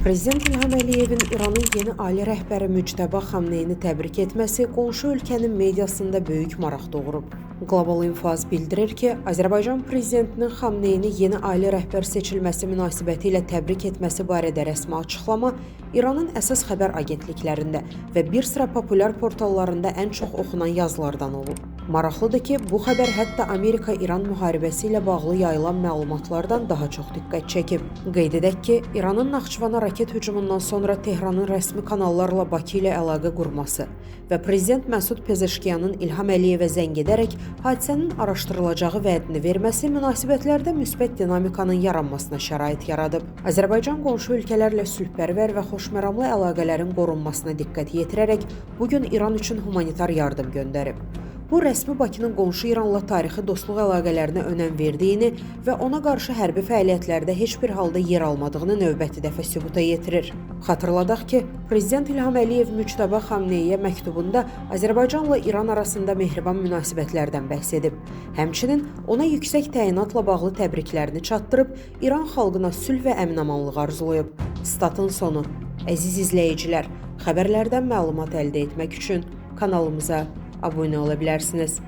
Prezident İlham Əliyevin İranın yeni ali rəhbəri Müctəba Xamneyni təbrik etməsi qonşu ölkənin mediasında böyük maraq doğurub. Global İnfaz bildirir ki, Azərbaycan prezidentinin Xamneyni yeni ali rəhbər seçilməsi münasibətilə təbrik etməsi barədə rəsmi açıqlama İranın əsas xəbər agentliklərində və bir sıra populyar portallarında ən çox oxunan yazılardan olub. Maraqlıdır ki, bu xəbər hətta Amerika-İran müharibəsi ilə bağlı yayılan məlumatlardan daha çox diqqət çəkib. Qeyd edək ki, İranın Naxçıvana raket hücumundan sonra Tehranın rəsmi kanallarla Bakı ilə əlaqə qurması və prezident Məsud Pezeşkiyanın İlham Əliyevə zəng edərək hadisənin araşdırılacağı vədini verməsi münasibətlərdə müsbət dinamikanın yaranmasına şərait yaradıb. Azərbaycan qonşu ölkələrlə sülhpərvər və xoşməramlı əlaqələrin qorunmasına diqqət yetirərək bu gün İran üçün humanitar yardım göndərib. Bu, rəsmi Bakının qonşu İranla tarixi dostluq əlaqələrinə önəm verdiyini və ona qarşı hərbi fəaliyyətlərdə heç bir halda yer almadığını növbəti dəfə sübuta yetirir. Xatırladaq ki, Prezident İlham Əliyev Müctəba Xamneyyə məktubunda Azərbaycanla İran arasında mehriban münasibətlərdən bəhs edib. Həmçinin ona yüksək təyinatla bağlı təbriklərini çatdırıb, İran xalqına sülh və əmin-amanlıq arzulayıb. Statın sonu. Əziz izləyicilər, xəbərlərdən məlumat əldə etmək üçün kanalımıza abunə ola bilərsiniz.